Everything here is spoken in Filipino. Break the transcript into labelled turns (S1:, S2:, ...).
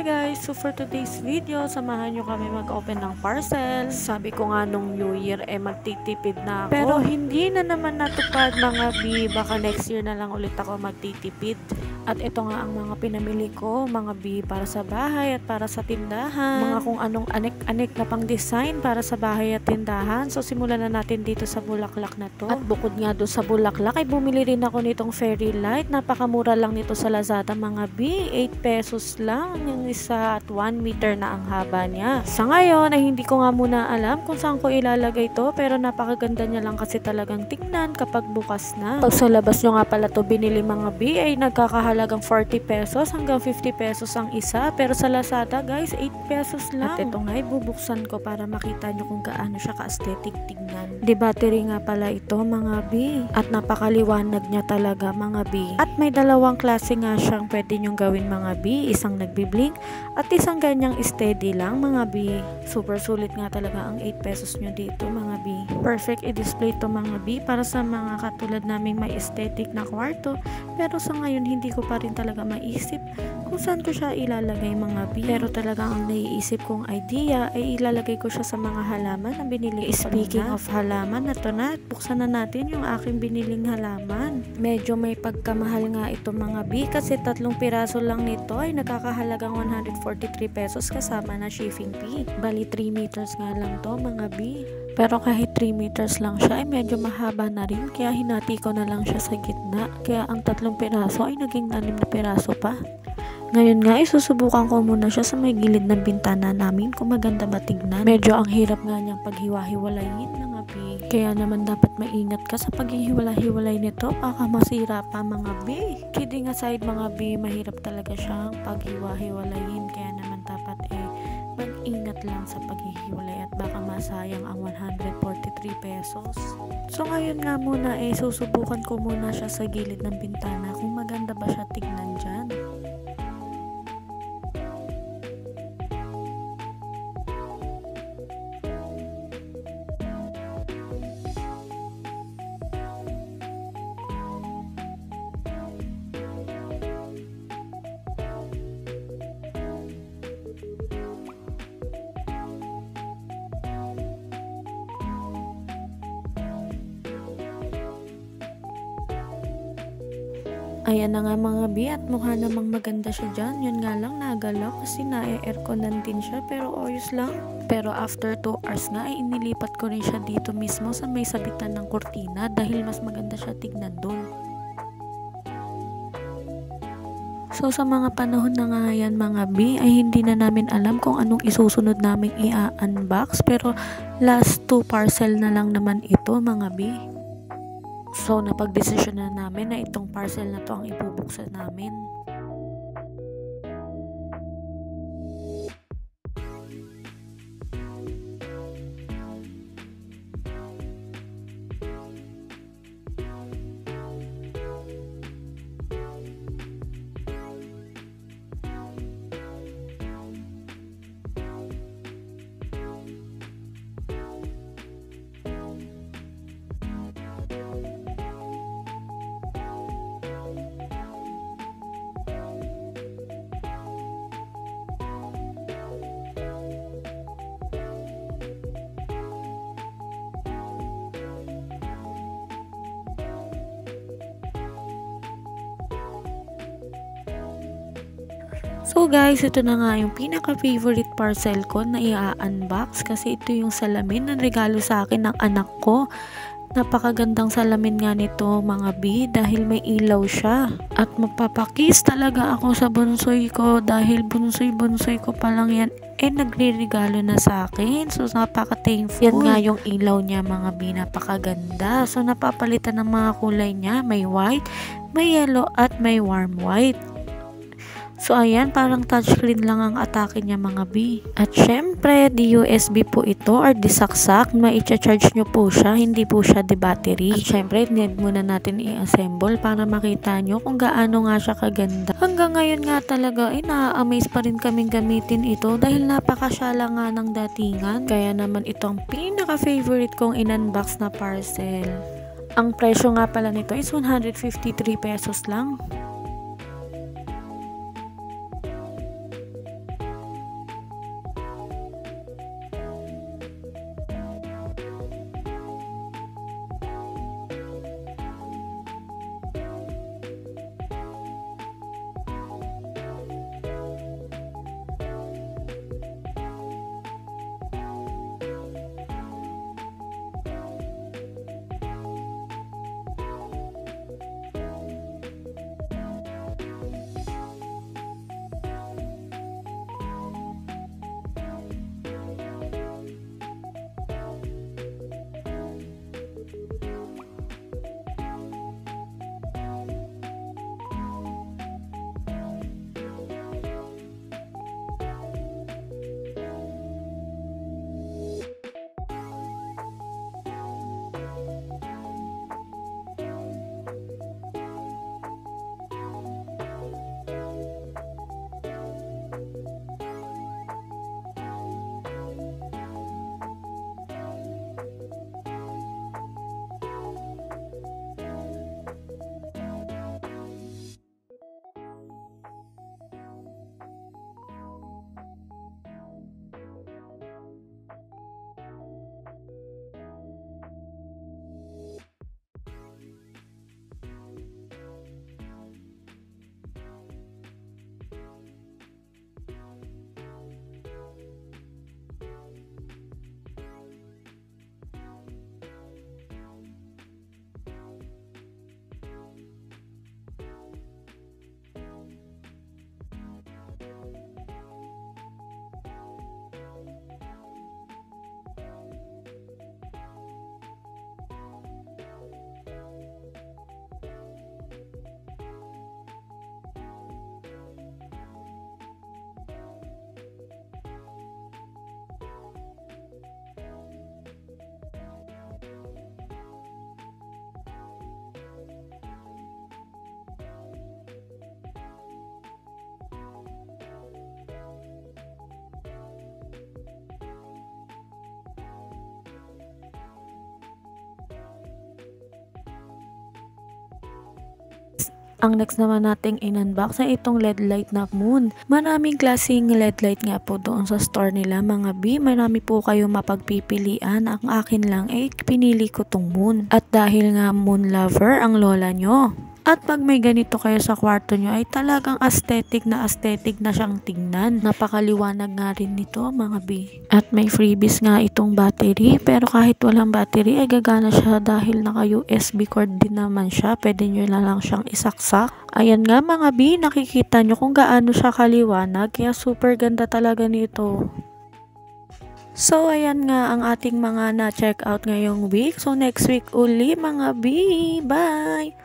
S1: guys! So for today's video, samahan nyo kami mag-open ng parcel. Sabi ko nga nung New Year, magtitipid na ako. Pero hindi na naman natupad mga bi. Baka next year na lang ulit ako magtitipid. At ito nga ang mga pinamili ko, mga bi, para sa bahay at para sa tindahan. Mga kung anong anik-anik na pang design para sa bahay at tindahan. So simulan na natin dito sa bulaklak na to. At bukod nga doon sa bulaklak, ay bumili rin ako nitong fairy light. Napakamura lang nito sa Lazada mga bi. 8 pesos lang yung isa at 1 meter na ang haba niya. Sa ngayon ay hindi ko nga muna alam kung saan ko ilalagay to, pero napakaganda niya lang kasi talagang tingnan kapag bukas na. Pag sa labas nyo nga pala to binili mga bi, ay nagkakahalagang 40 pesos hanggang 50 pesos ang isa, pero sa Lazada guys 8 pesos lang. At ito nga ay bubuksan ko para makita nyo kung gaano siya ka-aesthetic tingnan. Di battery nga pala ito mga bi, at napakaliwanag niya talaga mga bi. At may dalawang klase nga siyang pwede nyong gawin mga bi, isang nagbiblink at isang ganyang steady lang mga bi. Super sulit nga talaga ang 8 pesos nyo dito mga bi. Perfect i-display to mga bi para sa mga katulad naming may aesthetic na kwarto, pero sa ngayon hindi ko pa rin talaga maisip kung saan ko siya ilalagay mga bi. Pero talaga ang naiisip kong idea ay ilalagay ko siya sa mga halaman na binili. Speaking of halaman, ito na, buksan na natin yung aking biniling halaman. Medyo may pagkamahal nga ito mga bi kasi 3 piraso lang nito ay nakakahalagang 143 pesos kasama na shipping fee. Bali 3 meters nga lang to mga bi. Pero kahit 3 meters lang siya ay medyo mahaba na rin, kaya hinati ko na lang siya sa gitna. Kaya ang 3 piraso ay naging 6 na piraso pa. Ngayon nga isusubukan ko muna siya sa may gilid ng bintana namin kung maganda ba tignan. Medyo ang hirap nga niyang paghiwa-hiwalayin mga bi. Kaya naman dapat maingat ka sa paghihiwalay-hiwalay nito, baka masira pa mga bi. Kidding aside mga bi, mahirap talaga siyang paghiwa-hiwalayin, kaya naman dapat mag-ingat lang sa paghihiwalay at baka masayang ang 143 pesos. So ngayon nga muna susubukan ko muna siya sa gilid ng bintana kung maganda ba siya tignan dyan. Ayan na nga mga bi, at mukha namang maganda siya dyan. Yun nga lang nagalaw kasi na-airconan din siya, pero ayos lang. Pero after 2 hours nga ay inilipat ko rin siya dito mismo sa may sabitan ng kurtina dahil mas maganda siya tignan dun. So sa mga panahon na nga yan mga bi ay hindi na namin alam kung anong isusunod naming i-unbox, pero last 2 parcel na lang naman ito mga bi. So napag-desisyon na namin na itong parcel na to ang ibubuksan namin. So guys, ito na nga yung pinaka-favorite parcel ko na i-unbox kasi ito yung salamin na regalo sa akin ng anak ko. Napakagandang salamin nga nito mga bi dahil may ilaw siya. At mapapakis talaga ako sa bunsoy ko dahil bunsoy ko pa lang yan nagre-regalo na sa akin. So napaka-thankful. Yan nga yung ilaw niya mga bi, napakaganda. So napapalitan ng mga kulay niya, may white, may yellow at may warm white. So ayan, parang touchscreen lang ang atake niya mga bi. At syempre, di USB po ito or di saksak. Mai-charge nyo po siya, hindi po siya di battery. At syempre, need muna natin i-assemble para makita nyo kung gaano nga siya kaganda. Hanggang ngayon nga talaga, na-amaze pa rin kaming gamitin ito dahil napakasyala nga ng datingan. Kaya naman ito ang pinaka-favorite kong in-unbox na parcel. Ang presyo nga pala nito is 153 pesos lang. Ang next naman nating in-unbox ay itong LED light na Moon. Maraming klaseng LED light nga po doon sa store nila mga B. Marami po kayong mapagpipilian. Ang akin lang ay pinili ko tong Moon. At dahil nga Moon lover ang lola nyo. At pag may ganito kayo sa kwarto nyo ay talagang aesthetic na siyang tingnan. Napakaliwanag nga rin nito mga B. At may freebies nga itong battery, pero kahit walang battery ay gagana siya dahil naka USB cord din naman siya. Pwede nyo na lang siyang isaksak. Ayan nga mga B, nakikita nyo kung gaano siya kaliwanag, kaya super ganda talaga nito. So, ayan nga ang ating mga na-check out ngayong week. So, next week uli mga B. Bye!